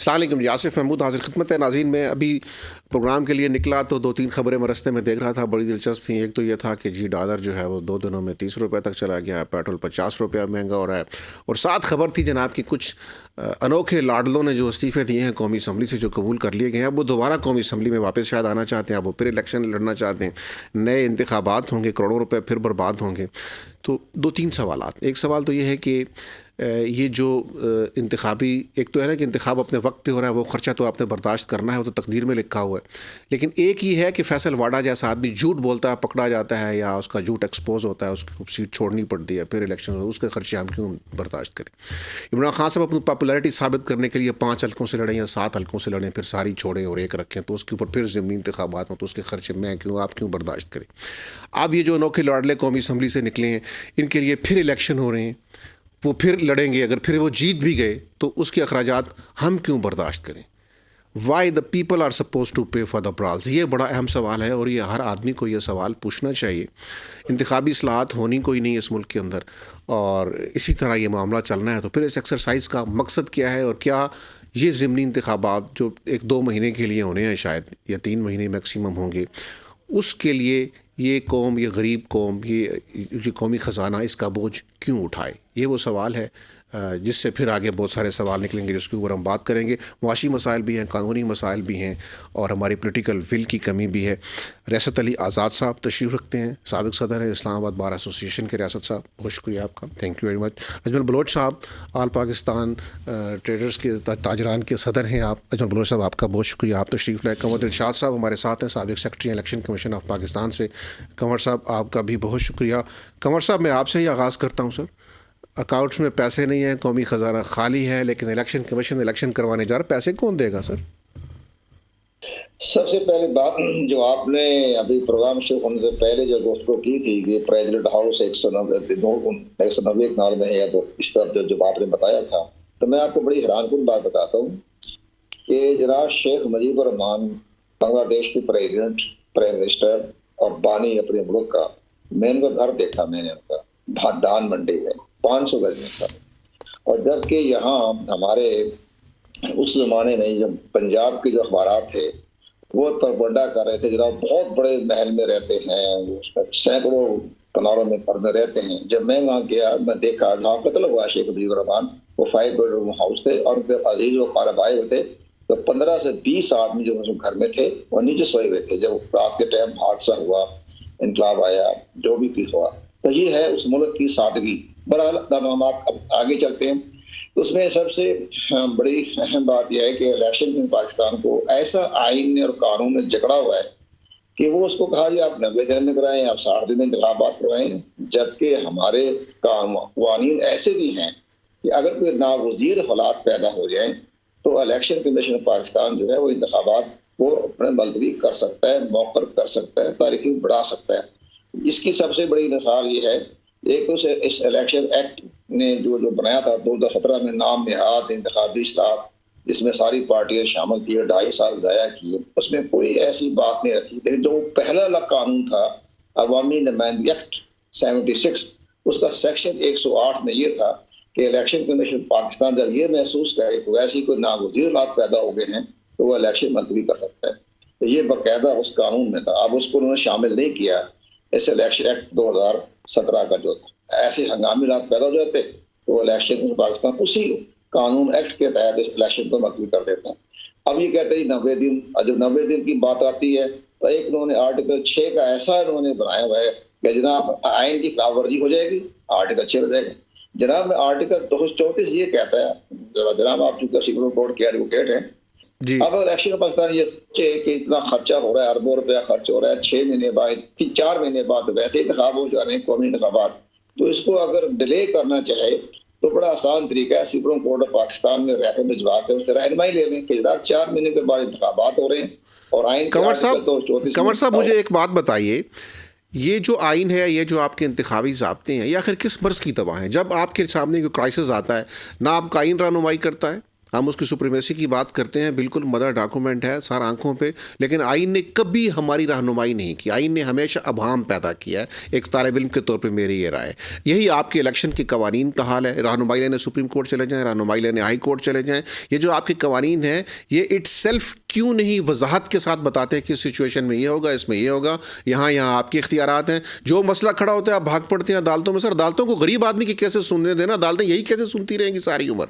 السلام علیکم جی، آصف محمود حاضر خدمت ہے ناظرین. میں ابھی پروگرام کے لیے نکلا تو 2-3 خبریں میں رستے میں دیکھ رہا تھا، بڑی دلچسپ تھیں. ایک تو یہ تھا کہ ڈالر جو ہے وہ 2 دنوں میں 30 روپے تک چلا گیا ہے، پیٹرول 50 روپیہ مہنگا ہو رہا ہے. اور ساتھ خبر تھی جناب کہ کچھ انوکھے لاڈلوں نے جو استعفے دیے ہیں قومی اسمبلی سے، جو قبول کر لیے گئے ہیں، اب وہ دوبارہ قومی اسمبلی میں واپس شاید آنا چاہتے ہیں. اب وہ پھر الیکشن لڑنا چاہتے ہیں، نئے انتخابات ہوں گے، کروڑوں روپے پھر برباد ہوں گے. تو 2-3 سوالات. ایک سوال تو یہ ہے کہ یہ جو انتخابی، ایک تو ہے نا کہ انتخاب اپنے وقت پہ ہو رہا ہے، وہ خرچہ تو آپ نے برداشت کرنا ہے، وہ تو تقدیر میں لکھا ہوا ہے. لیکن ایک یہ ہے کہ فیصل واڈا جیسا آدمی جھوٹ بولتا ہے، پکڑا جاتا ہے، یا اس کا جھوٹ ایکسپوز ہوتا ہے، اس کو سیٹ چھوڑنی پڑتی ہے، پھر الیکشن اس کے خرچے ہم کیوں برداشت کریں. عمران خان صاحب اپنی پاپولیرٹی ثابت کرنے کے لیے 5 حلقوں سے لڑیں یا 7 حلقوں سے لڑیں، پھر ساری چھوڑیں اور ایک رکھیں، تو اس کے اوپر پھر ضمنی انتخابات ہوں، تو اس کے خرچے آپ کیوں برداشت کریں. اب یہ جو انوکھے لاڈلے قومی اسمبلی سے نکلے ہیں، ان کے لیے پھر الیکشن ہو رہے ہیں، وہ پھر لڑیں گے. اگر پھر وہ جیت بھی گئے تو اس کے اخراجات ہم کیوں برداشت کریں. Why the people are suppose to pay for the brawls. یہ بڑا اہم سوال ہے اور یہ ہر آدمی کو یہ سوال پوچھنا چاہیے. انتخابی اصلاحات ہونی کوئی نہیں اس ملک کے اندر، اور اسی طرح یہ معاملہ چلنا ہے. تو پھر اس ایکسرسائز کا مقصد کیا ہے، اور کیا یہ ضمنی انتخابات جو 1-2 مہینے کے لیے ہونے ہیں شاید، یا 3 مہینے میکسیمم ہوں گے، اس کے لیے یہ قوم، یہ غریب قوم، یہ قومی خزانہ اس کا بوجھ کیوں اٹھائے. یہ وہ سوال ہے جس سے پھر آگے بہت سارے سوال نکلیں گے، جس کے اوپر ہم بات کریں گے. معاشی مسائل بھی ہیں، قانونی مسائل بھی ہیں، اور ہماری پولیٹیکل ول کی کمی بھی ہے. ریاست علی آزاد صاحب تشریف رکھتے ہیں، سابق صدر ہیں اسلام آباد بار ایسوسیشن کے. ریاست صاحب بہت شکریہ آپ کا، تھینک یو ویری مچ. اجمل بلوچ صاحب آل پاکستان ٹریڈرز کے تاجران کے صدر ہیں آپ. اجمل بلوچ صاحب آپ کا بہت شکریہ، آپ تشریف لائے. قمر دلشاد صاحب ہمارے ساتھ ہیں، سابق secretary election commission of Pakistan سے. قمر صاحب آپ کا بھی بہت شکریہ. قمر صاحب میں آپ سے ہی آغاز کرتا ہوں. سر، اکاؤنٹس میں پیسے نہیں ہیں، قومی خزانہ خالی ہے، لیکن الیکشن کمیشن الیکشن کروانے جا رہا ہے، پیسے کون دے گا سر؟ سب سے پہلے بات جو آپ نے ابھی پروگرام شروع ہونے سے پہلے جو گفتگو کی تھی کہ پریزیڈنٹ ہاؤس 190 کنال میں ہے، یا تو اس طرف جو آپ نے بتایا تھا، تو میں آپ کو بڑی حیران کن بات بتاتا ہوں کہ جناب شیخ مجیب الرحمان بنگلہ دیش کے پریزیڈنٹ، پرائم منسٹر اور بانی اپنے ملک کا، میں ان کا گھر دیکھا، میں نے ان کا بھادان منڈی میں 500 گز میں تھا. اور جبکہ یہاں ہمارے اس زمانے میں جب پنجاب کے جو اخبارات تھے وہ پروپگنڈا کر رہے تھے، جناب بہت بڑے محل میں رہتے ہیں، سینکڑوں کناروں میں گھر میں رہتے ہیں. جب میں وہاں گیا، میں دیکھا جہاں قتل ہوا شیخ مجیب الرحمان، وہ 5 بیڈ روم ہاؤس تھے، اور ان کے عزیز و اقارب آئے ہوئے تھے. تو 15 سے 20 آدمی جو گھر میں تھے وہ نیچے سوئے ہوئے تھے. جب رات کے ٹائم حادثہ ہوا، انقلاب آیا، جو بھی کچھ ہوا، تو یہ ہے اس ملک کی سادگی. بہرحال ہم آگے چلتے ہیں. اس میں سب سے بڑی اہم بات یہ ہے کہ الیکشن میں پاکستان کو ایسا آئین اور قانون میں جکڑا ہوا ہے کہ وہ اس کو کہا جی آپ 90 دن میں کرائیں، آپ 60 دن میں انتخابات کروائیں. جبکہ ہمارے قوانین ایسے بھی ہیں کہ اگر کوئی ناگزیر حالات پیدا ہو جائیں تو الیکشن کمیشن پاکستان جو ہے وہ انتخابات کو اپنے ملتوی کر سکتا ہے، موخر کر سکتا ہے، تاریخی بڑھا سکتا ہے. اس کی سب سے بڑی مثال یہ ہے، ایک تو اس الیکشن ایکٹ نے جو بنایا تھا 2017 میں، نام نہاد انتخابی اصلاحات، جس میں ساری پارٹیاں شامل تھی، 2.5 سال ضائع کیے، اس میں کوئی ایسی بات نہیں رکھی. لیکن جو پہلا قانون تھا عوامی نمائندگی ایکٹ 76، اس کا سیکشن 108 میں یہ تھا کہ الیکشن کمیشن پاکستان جب یہ محسوس کرے کہ ایسی کوئی ناگزیر حالات پیدا ہو گئے ہیں تو وہ الیکشن ملتوی کر سکتا ہے. تو یہ باقاعدہ اس قانون میں تھا. اب اس کو انہوں نے شامل نہیں کیا اس الیکشن ایکٹ 2017 کا جو تھا. ایسے ہنگامی حالات پیدا ہو جاتے تو الیکشن پاکستان اسی قانون ایکٹ کے تحت اس الیکشن کو ملتوی کر دیتا ہے. اب یہ کہتے ہیں 90 دن، جب 90 دن کی بات آتی ہے تو ایک انہوں نے آرٹیکل 6 کا ایسا انہوں نے بنایا ہوا ہے کہ جناب آئین کی خلاف ورزی ہو جائے گی، آرٹیکل 6 ہو جائے گا. جناب میں آرٹیکل 234 یہ کہتا ہے، جناب آپ چونکہ سپریم کورٹ کے ایڈوکیٹ ہیں جی. اب الیکشن پاکستان یہ کہ اتنا خرچہ ہو رہا ہے، اربوں روپیہ خرچ ہو رہا ہے، 6 مہینے بعد 4 مہینے بعد ویسے انتخاب ہو جا رہے ہیں قومی انتخابات، تو اس کو اگر ڈیلے کرنا چاہے تو بڑا آسان طریقہ ہے، سپریم کورٹ آف پاکستان میں ریفر بھجوا کے اس سے رہنمائی لے لیں کہ جناب 4 مہینے کے بعد انتخابات ہو رہے ہیں. اور آئین قمر صاحب مجھے ایک بات بتائیے، یہ جو آئین ہے، یہ جو آپ کے انتخابی ضابطے ہیں، یہ آخر کس مرض کی تباہ ہیں؟ جب آپ کے سامنے کوئی کرائسس آتا ہے، نہ آپ کا آئین رہنمائی کرتا ہے، ہم اس کی سپریمیسی کی بات کرتے ہیں, بالکل مدر ڈاکومنٹ ہے سارا آنکھوں پہ, لیکن آئین نے کبھی ہماری رہنمائی نہیں کی. آئین نے ہمیشہ ابہام پیدا کیا ہے. ایک طالب علم کے طور پہ میری یہ رائے, یہی آپ کے الیکشن کے قوانین کا حال ہے. رہنمائی لینے سپریم کورٹ چلے جائیں, رہنمائی لینے ہائی کورٹ چلے جائیں, یہ جو آپ کے قوانین ہیں یہ اٹ سیلف کیوں نہیں وضاحت کے ساتھ بتاتے ہیں کہ اس سچویشن میں یہ ہوگا, اس میں یہ ہوگا, یہاں آپ کے اختیارات ہیں. جو مسئلہ کھڑا ہوتا ہے آپ بھاگ پڑتے ہیں عدالتوں میں. سر عدالتوں کو غریب آدمی کی کیسے سننے دینا, عدالتیں یہی کیسے سنتی رہیں گی ساری عمر.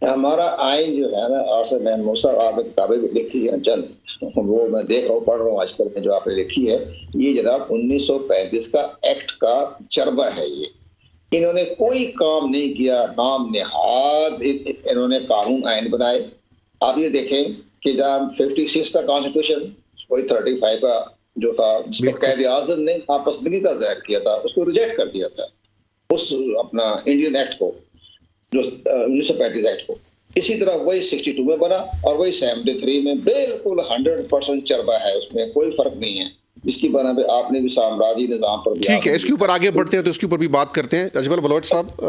ہمارا آئین جو ہے نا, آصف محمود صاحب آپ نے کتابیں بھی لکھی ہیں چند, وہ میں دیکھ رہا ہوں, پڑھ رہا ہوں آج کل میں جو آپ نے لکھی ہے, یہ جناب 1935 کا ایکٹ کا چربہ ہے. یہ انہوں نے کوئی کام نہیں کیا, نام نہاد انہوں نے قانون آئین بنائے. آپ یہ دیکھیں کہ جب 56 کا کانسٹیٹیوشن, کوئی 35 کا جو تھا, جس پر قائد اعظم نے ناپسندگی کا ظاہر کیا تھا, اس کو ریجیکٹ کر دیا تھا, اس اپنا انڈین ایکٹ کو, جو 1935 ایکٹ کو. اسی طرح وہی 62 میں بنا اور وہی 73 میں بالکل 100% چربا ہے, اس میں کوئی فرق نہیں ہے. جس کی بنا پہ آپ نے بھی سامراجی نظام پر, ٹھیک ہے, اس کے اوپر آگے بڑھتے ہیں تو اس کے اوپر بھی بات کرتے ہیں. اجمل بلوچ صاحب,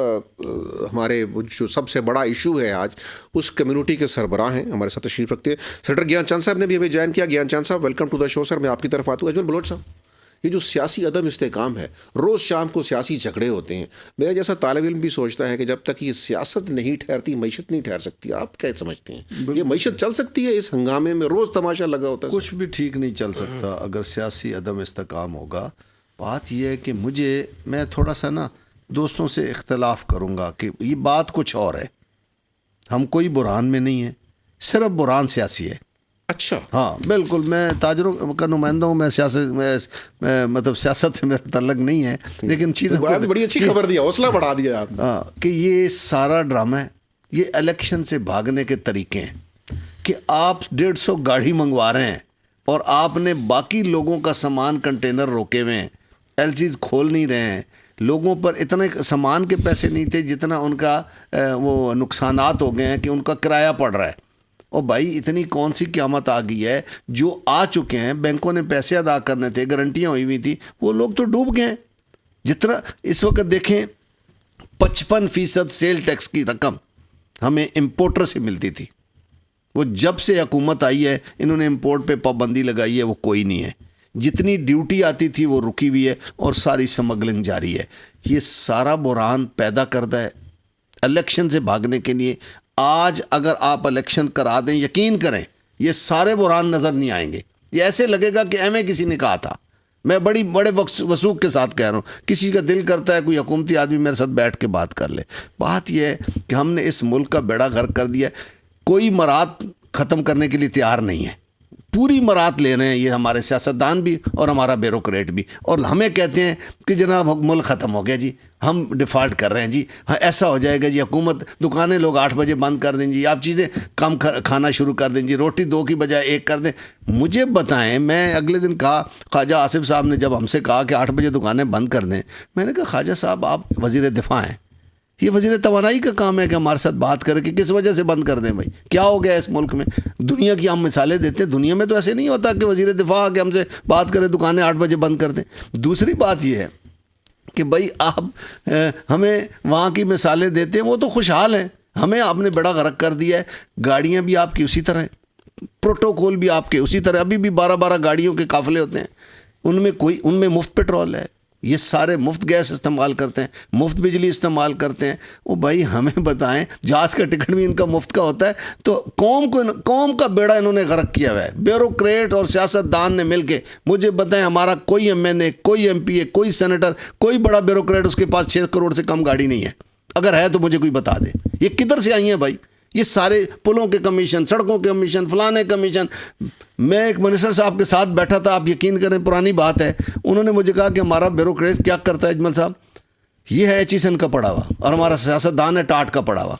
ہمارے جو سب سے بڑا ایشو ہے آج, اس کمیونٹی کے سربراہ ہیں, ہمارے ساتھ تشریف رکھتے ہیں. سینیٹر گیان چاند صاحب نے بھی ہمیں جوائن کیا. گیان چاند صاحب ویلکم ٹو دا شو. سر میں آپ کی طرف آتا ہوں. اجمل بلوچ صاحب, یہ جو سیاسی عدم استحکام ہے, روز شام کو سیاسی جھگڑے ہوتے ہیں. میرا جیسا طالب علم بھی سوچتا ہے کہ جب تک یہ سیاست نہیں ٹھہرتی معیشت نہیں ٹھہر سکتی. آپ کیا سمجھتے ہیں, یہ معیشت چل سکتی ہے اس ہنگامے میں؟ روز تماشا لگا ہوتا ہے. کچھ بھی ٹھیک نہیں چل سکتا اگر سیاسی عدم استحکام ہوگا. بات یہ ہے کہ میں تھوڑا سا نا دوستوں سے اختلاف کروں گا کہ یہ بات کچھ اور ہے. ہم کوئی بحران میں نہیں ہیں, صرف بحران سیاسی ہے. اچھا, ہاں بالکل, میں تاجروں کا نمائندہ ہوں, میں مطلب سیاست سے میرا تعلق نہیں ہے, لیکن چیزیں بڑی اچھی خبر دیا, حوصلہ بڑھا دیا آپ نے. ہاں, کہ یہ سارا ڈرامہ ہے, یہ الیکشن سے بھاگنے کے طریقے ہیں. کہ آپ 150 گاڑی منگوا رہے ہیں اور آپ نے باقی لوگوں کا سامان کنٹینر روکے ہوئے ہیں, LCs کھول نہیں رہے ہیں. لوگوں پر اتنے سامان کے پیسے نہیں تھے جتنا ان کا وہ نقصانات ہو گئے ہیں کہ ان کا کرایہ پڑ رہا ہے. اور بھائی اتنی کون سی قیامت آ گئی ہے, جو آ چکے ہیں, بینکوں نے پیسے ادا کرنے تھے, گارنٹیاں ہوئی ہوئی تھی, وہ لوگ تو ڈوب گئے ہیں. جتنا اس وقت دیکھیں 55% سیل ٹیکس کی رقم ہمیں امپورٹر سے ملتی تھی, وہ جب سے حکومت آئی ہے انہوں نے امپورٹ پہ پابندی لگائی ہے, وہ کوئی نہیں ہے. جتنی ڈیوٹی آتی تھی وہ رکی ہوئی ہے اور ساری سمگلنگ جاری ہے. یہ سارا بحران پیدا کردہ ہے الیکشن سے بھاگنے کے لیے. آج اگر آپ الیکشن کرا دیں, یقین کریں یہ سارے بحران نظر نہیں آئیں گے. یہ ایسے لگے گا کہ ایویں کسی نے کہا تھا. میں بڑے وثوق کے ساتھ کہہ رہا ہوں, کسی کا دل کرتا ہے کوئی حکومتی آدمی میرے ساتھ بیٹھ کے بات کر لے. بات یہ ہے کہ ہم نے اس ملک کا بیڑا غرق کر دیا. کوئی مراد ختم کرنے کے لیے تیار نہیں ہے, پوری مراد لے رہے ہیں یہ ہمارے سیاستدان بھی اور ہمارا بیوروکریٹ بھی. اور ہمیں کہتے ہیں کہ جناب ملک ختم ہو گیا جی, ہم ڈیفالٹ کر رہے ہیں جی, ہاں ایسا ہو جائے گا جی, حکومت دکانیں لوگ 8 بجے بند کر دیں جی, آپ چیزیں کم کھانا شروع کر دیں جی, روٹی 2 کی بجائے 1 کر دیں. مجھے بتائیں, میں اگلے دن کہا, خواجہ آصف صاحب نے جب ہم سے کہا کہ 8 بجے دکانیں بند کر دیں, میں نے کہا خواجہ صاحب آپ وزیر دفاع ہیں, یہ وزیر توانائی کا کام ہے کہ ہمارے ساتھ بات کرے کہ کس وجہ سے بند کر دیں. بھائی کیا ہو گیا اس ملک میں؟ دنیا کی ہم مثالیں دیتے ہیں, دنیا میں تو ایسے نہیں ہوتا کہ وزیر دفاع کہ ہم سے بات کرے دکانیں 8 بجے بند کر دیں. دوسری بات یہ ہے کہ بھائی آپ ہمیں وہاں کی مثالیں دیتے ہیں, وہ تو خوشحال ہیں, ہمیں آپ نے بڑا غرق کر دیا ہے. گاڑیاں بھی آپ کی اسی طرح ہیں, پروٹوکول بھی آپ کے اسی طرح, ابھی بھی 12 گاڑیوں کے قافلے ہوتے ہیں, ان میں مفت پیٹرول ہے, یہ سارے مفت گیس استعمال کرتے ہیں, مفت بجلی استعمال کرتے ہیں. وہ بھائی ہمیں بتائیں, جہاز کا ٹکٹ بھی ان کا مفت کا ہوتا ہے, تو قوم کا بیڑا انہوں نے غرق کیا ہوا ہے. بیوروکریٹ اور سیاستدان نے مل کے, مجھے بتائیں ہمارا کوئی MNA, کوئی MP, کوئی سینیٹر, کوئی بڑا بیوروکریٹ اس کے پاس 6 کروڑ سے کم گاڑی نہیں ہے. اگر ہے تو مجھے کوئی بتا دے, یہ کدھر سے آئی ہیں بھائی؟ یہ سارے پلوں کے کمیشن, سڑکوں کے کمیشن, فلانے کمیشن. میں ایک منسٹر صاحب کے ساتھ بیٹھا تھا, آپ یقین کریں پرانی بات ہے, انہوں نے مجھے کہا کہ ہمارا بیوروکریٹ کیا کرتا ہے اجمل صاحب, یہ ہے HSN کا پڑھا ہوا اور ہمارا سیاستدان ہے ٹاٹ کا پڑھا ہوا.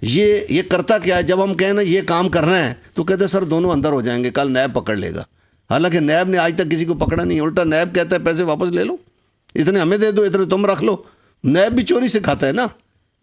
یہ کرتا کیا ہے, جب ہم کہیں نا یہ کام کرنا ہے تو کہتے ہیں سر دونوں اندر ہو جائیں گے, کل نیب پکڑ لے گا. حالانکہ نیب نے آج تک کسی کو پکڑا نہیں, الٹا نیب کہتا ہے پیسے واپس لے لو, اتنے ہمیں دے دو, اتنے تم رکھ لو. نیب بھی چوری سے کھاتا ہے نا,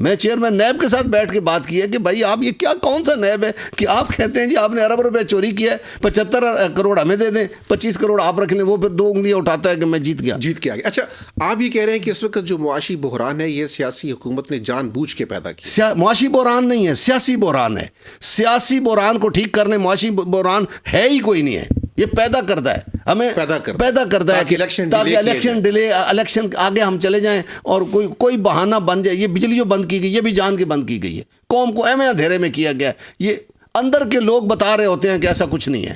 میں چیئرمین نیب کے ساتھ بیٹھ کے بات کی ہے کہ بھائی آپ یہ کیا کون سا نیب ہے کہ آپ کہتے ہیں جی آپ نے ارب روپے چوری کیا ہے 75 کروڑ ہمیں دے دیں 25 کروڑ آپ رکھ لیں, وہ پھر 2 انگلیاں اٹھاتا ہے کہ میں جیت گیا. اچھا آپ یہ کہہ رہے ہیں کہ اس وقت جو معاشی بحران ہے یہ سیاسی حکومت نے جان بوجھ کے پیدا کیا. معاشی بحران نہیں ہے, سیاسی بحران ہے. سیاسی بحران کو ٹھیک کرنے معاشی بحران ہے ہی کوئی نہیں ہے, یہ پیدا کرتا ہے, ہمیں پیدا کرتا ہے تاکہ الیکشن آگے ہم چلے جائیں اور کوئی بہانہ بن جائے. یہ بجلی جو بند کی گئی یہ بھی جان کے بند کی گئی ہے, قوم کو ایم اندھیرے میں کیا گیا. یہ اندر کے لوگ بتا رہے ہوتے ہیں کہ ایسا کچھ نہیں ہے,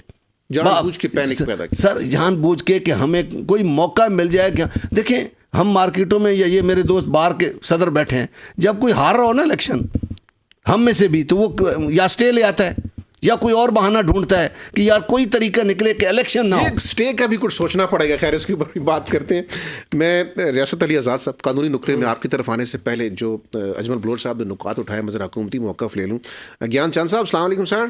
جان بوجھ کے پینک پیدا کیا. سر جان بوجھ کے کہ ہمیں کوئی موقع مل جائے کہ دیکھیں ہم مارکیٹوں میں یا یہ میرے دوست باہر کے صدر بیٹھے ہیں, جب کوئی ہار رہا ہو نا الیکشن ہم میں سے بھی, تو وہ یا اسٹے لے آتا ہے یا کوئی اور بہانہ ڈھونڈتا ہے کہ یار کوئی طریقہ نکلے کہ الیکشن نہ ہو. اسٹے کا بھی کچھ سوچنا پڑے گا. خیر اس کے اوپر بھی بات کرتے ہیں. میں ریاست علی آزاد صاحب قانونی نقطے میں آپ کی طرف آنے سے پہلے جو اجمل بلوچ صاحب نے نکات اٹھائے میں ذرا حکومتی موقف لے لوں. گیان چند صاحب السلام علیکم. سر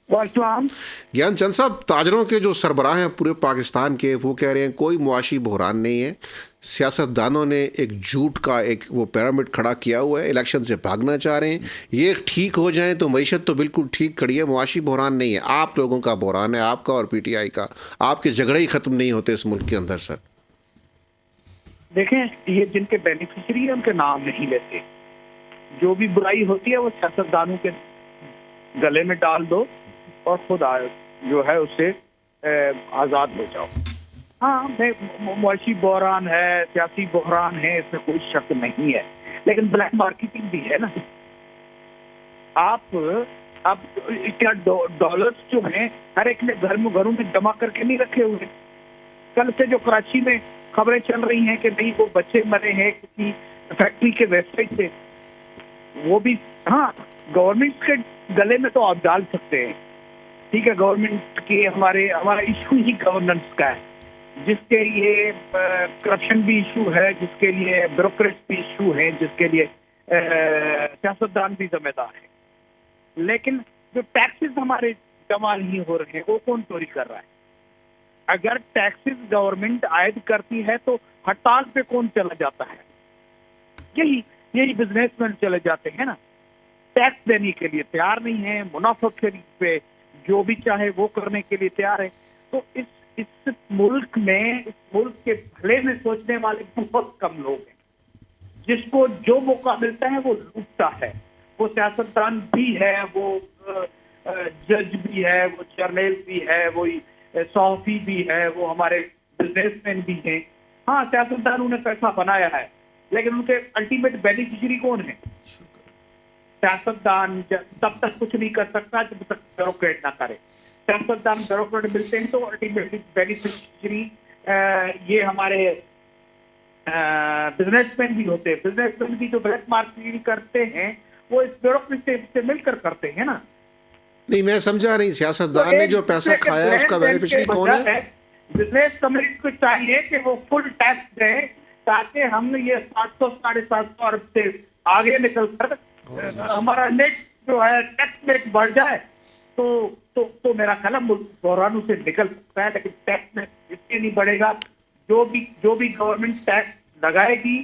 گیان چند صاحب, تاجروں کے جو سربراہ ہیں پورے پاکستان کے وہ کہہ رہے ہیں کوئی معاشی بحران نہیں ہے, سیاست دانوں نے ایک جھوٹ کا ایک وہ پیرامڈ کھڑا کیا ہوا ہے, الیکشن سے بھاگنا چاہ رہے ہیں, یہ ٹھیک ہو جائیں تو معیشت تو بالکل ٹھیک کھڑی ہے, معاشی بحران نہیں ہے, آپ لوگوں کا بحران ہے, آپ کا اور پی ٹی آئی کا. آپ کے جھگڑے ہی ختم نہیں ہوتے اس ملک کے اندر. سر دیکھیں یہ جن کے بینیفیشری ہیں ان کے نام نہیں لیتے, جو بھی برائی ہوتی ہے وہ سیاست دانوں کے گلے میں ڈال دو اور خود جو ہے اس سے آزاد ہو جاؤ. ہاں معاشی بحران ہے, سیاسی بحران ہے, اس میں کوئی شک نہیں ہے, لیکن بلیک مارکیٹنگ بھی ہے نا. آپ اب کیا ڈالرز جو ہیں ہر ایک نے گھروں میں جمع کر کے نہیں رکھے ہوئے. کل سے جو کراچی میں خبریں چل رہی ہیں کہ نہیں وہ بچے مرے ہیں کسی فیکٹری کے ویب سائٹ سے, وہ بھی ہاں گورنمنٹ کے گلے میں تو آپ ڈال سکتے ہیں. ٹھیک ہے, گورنمنٹ کی ہمارا ایشو ہی گورننس کا ہے, جس کے لیے کرپشن بھی ایشو ہے, جس کے لیے بیوروکریٹ بھی ایشو ہے, جس کے لیے سیاستدان بھی ذمہ دار ہے. لیکن جو ٹیکسز ہمارے جمع نہیں ہو رہے ہیں وہ کون چوری کر رہا ہے؟ اگر ٹیکسز گورنمنٹ عائد کرتی ہے تو ہڑتال پہ کون چلا جاتا ہے؟ یہی بزنس مین چلے جاتے ہیں نا, ٹیکس دینے کے لیے تیار نہیں ہے, منافع پہ جو بھی چاہے وہ کرنے کے لیے تیار ہے. تو اس ملک کے بھلے میں سوچنے والے بہت کم لوگ ہیں. جس کو جو موقع ملتا ہے وہ لوٹتا ہے. وہ سیاستدان بھی ہے, وہ جج بھی ہے, وہ جرنیل بھی ہے, وہ صحافی بھی ہے, وہ ہمارے بزنس مین بھی ہیں. ہاں سیاستدانوں نے پیسہ بنایا ہے, لیکن ان کے الٹیمیٹ بینیفیشری کون ہے؟ سیاستدان تب تک کچھ نہیں کر سکتا جب تک بیوروکریٹ نہ کرے. سیاستدان بیوروکریٹ ملتے ہیں تو الٹیمیٹ بینیفیشری یہ ہمارے بزنس مین بھی ہوتے ہیں. بزنس مین بھی جو بلیک مارکیٹنگ کرتے ہیں وہ اس بیوروکریٹ سے مل کر کرتے ہیں نا. نہیں میں سمجھا نہیں, سیاستدان نے جو پیسہ کھایا ہے اس کا بینیفیشری کون ہے؟ بزنس کمیونٹی کو چاہیے کہ وہ فل ٹیکس دیں تاکہ ہم یہ 700-750 ارب سے آگے نکل کر ہمارا نیٹ جو ہے ٹیکس نیٹ بڑھ جائے تو میرا خیال ہے ملک بحرانوں سے نکل سکتا ہے. لیکن ٹیکس نیٹ اس لیے نہیں بڑھے گا, جو بھی گورنمنٹ ٹیکس لگائے گی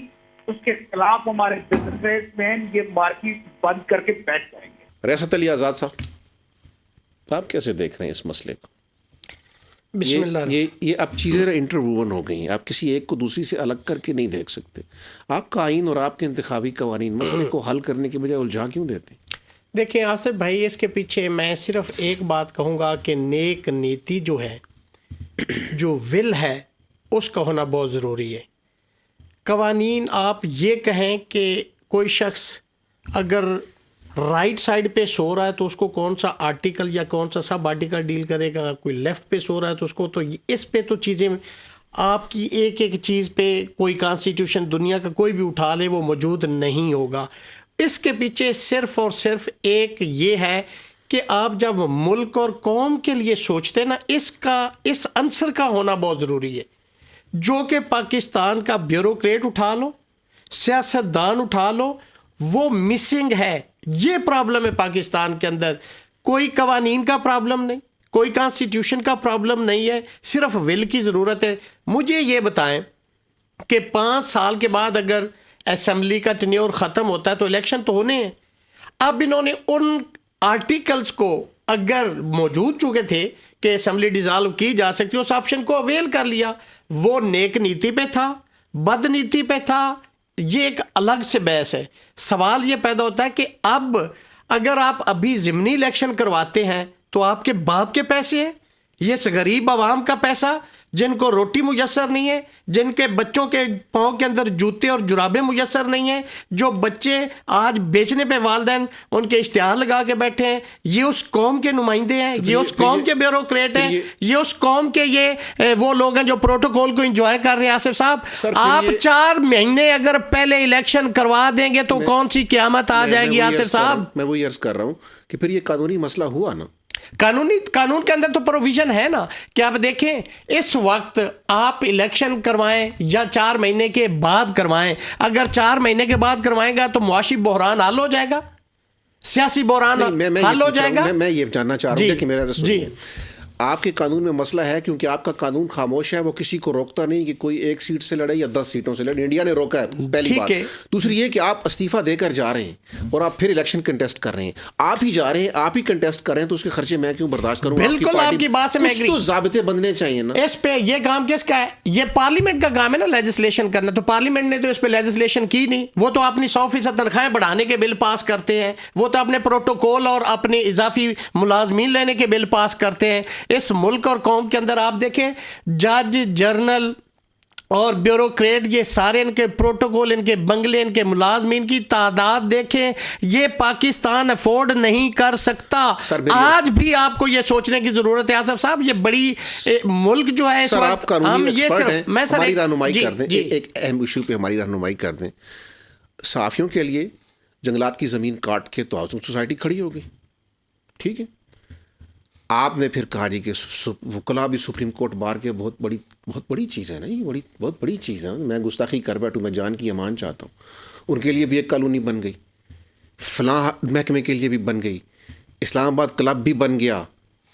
اس کے خلاف ہمارے بزنس مین یہ مارکیٹ بند کر کے بیٹھ جائیں گے. ریاست علی آزاد صاحب آپ کیسے دیکھ رہے ہیں اس مسئلے کو؟ بسم اللہ. یہ اب چیزیں انٹروون ہو گئی ہیں, آپ کسی ایک کو دوسری سے الگ کر کے نہیں دیکھ سکتے. آپ کا آئین اور آپ کے انتخابی قوانین مسئلے کو حل کرنے کے بجائے الجھا کیوں دیتے ہیں؟ دیکھیں آصف بھائی, اس کے پیچھے میں صرف ایک بات کہوں گا کہ نیک نیتی جو ہے, جو ول ہے, اس کا ہونا بہت ضروری ہے. قوانین آپ یہ کہیں کہ کوئی شخص اگر رائٹ سائڈ پہ سو رہا ہے تو اس کو کون سا آرٹیکل یا کون سا سب آرٹیکل ڈیل کرے گا, کوئی لیفٹ پہ سو رہا ہے تو اس کو, تو اس پہ تو چیزیں آپ کی ایک چیز پہ کوئی کانسٹیٹیوشن دنیا کا کوئی بھی اٹھا لے وہ موجود نہیں ہوگا. اس کے پیچھے صرف اور صرف ایک یہ ہے کہ آپ جب ملک اور قوم کے لیے سوچتے نا, اس عنصر کا ہونا بہت ضروری ہے, جو کہ پاکستان کا بیوروکریٹ اٹھا لو, سیاستدان اٹھا لو, وہ مسنگ ہے. یہ پرابلم ہے پاکستان کے اندر. کوئی قوانین کا پرابلم نہیں, کوئی کانسٹیٹیوشن کا پرابلم نہیں ہے, صرف ول کی ضرورت ہے. مجھے یہ بتائیں کہ 5 سال کے بعد اگر اسمبلی کا ٹینیور ختم ہوتا ہے تو الیکشن تو ہونے ہیں. اب انہوں نے ان آرٹیکلز کو اگر موجود چکے تھے کہ اسمبلی ڈیزالو کی جا سکتی اس آپشن کو اویل کر لیا. وہ نیک نیتی پہ تھا, بد نیتی پہ تھا, یہ ایک الگ سے بحث ہے. سوال یہ پیدا ہوتا ہے کہ اب اگر آپ ابھی ضمنی الیکشن کرواتے ہیں تو آپ کے باپ کے پیسے ہیں, یہ غریب عوام کا پیسہ جن کو روٹی میسر نہیں ہے, جن کے بچوں کے پاؤں کے اندر جوتے اور جرابیں میسر نہیں ہیں, جو بچے آج بیچنے پہ والدین ان کے اشتہار لگا کے بیٹھے ہیں, یہ اس قوم کے نمائندے ہیں, یہ اس قوم کے بیوروکریٹ ہیں, یہ اس قوم کے یہ وہ لوگ ہیں جو پروٹوکول کو انجوائے کر رہے ہیں. آصف صاحب آپ 4 مہینے اگر پہلے الیکشن کروا دیں گے تو کون سی قیامت آ جائے گی آصف صاحب؟ میں وہی عرض کر رہا ہوں کہ پھر یہ قانونی مسئلہ ہوا نا. قانون کے اندر تو پروویژن ہے نا کہ آپ دیکھیں اس وقت آپ الیکشن کروائیں یا 4 مہینے کے بعد کروائیں, اگر 4 مہینے کے بعد کروائیں گا تو معاشی بحران حل ہو جائے گا, سیاسی بحران حل ہو جائے گا. میں یہ جاننا چاہ رہا ہوں کہ میرا رسول آپ کے قانون میں مسئلہ ہے کیونکہ آپ کا قانون خاموش ہے, وہ کسی کو روکتا نہیں کہ کوئی 1 سیٹ سے لڑے یا 10 سیٹوں سے لڑے. انڈیا نے روکا ہے پہلی بات. دوسری یہ کہ آپ استعفیٰ دے کر جا رہے ہیں اور آپ پھر الیکشن کنٹیسٹ کر رہے ہیں, آپ ہی جا رہے ہیں, آپ ہی کنٹیسٹ کر رہے ہیں, تو اس کے خرچے میں کیوں برداشت کروں؟ بالکل آپ کی بات سے میں ایگری. تو ضابطے بننے چاہیے نا اس پہ. یہ کام کس کا ہے؟ یہ پارلیمنٹ کا کام ہے نا لیجسلیشن کرنا. تو پارلیمنٹ نے تو اس پہ لیجسلیشن کی نہیں, وہ تو اپنی 100% تنخواہیں بڑھانے کے بل پاس کرتے ہیں, وہ تو اپنے پروٹوکول اور اپنے اضافی ملازمین لینے کے بل پاس کرتے ہیں. اس ملک اور قوم کے اندر آپ دیکھیں جج, جرنل اور بیوروکریٹ, یہ سارے ان کے پروٹوکول, ان کے بنگلے, ان کے ملازمین کی تعداد دیکھیں, یہ پاکستان افورڈ نہیں کر سکتا. آج بھی آپ کو یہ سوچنے کی ضرورت ہے آصف صاحب. یہ بڑی ملک جو ہے اس وقت, آپ قانونی ایکسپرٹ ہیں, ہماری رہنمائی کر دیں. ایک اہم ایشو پہ ہماری رہنمائی کر دیں. صحافیوں کے لیے جنگلات کی زمین کاٹ کے تو ہاؤسنگ سوسائٹی کھڑی ہو گئی, ٹھیک ہے. آپ نے پھر کہا جی کہ وکلا بھی سپریم کورٹ بار کے بہت بڑی چیز ہے نا, یہ بہت بڑی چیز ہے. میں گستاخی کر بیٹھوں, میں جان کی امان چاہتا ہوں. ان کے لیے بھی ایک کالونی بن گئی, فلاں محکمے کے لیے بھی بن گئی, اسلام آباد کلب بھی بن گیا,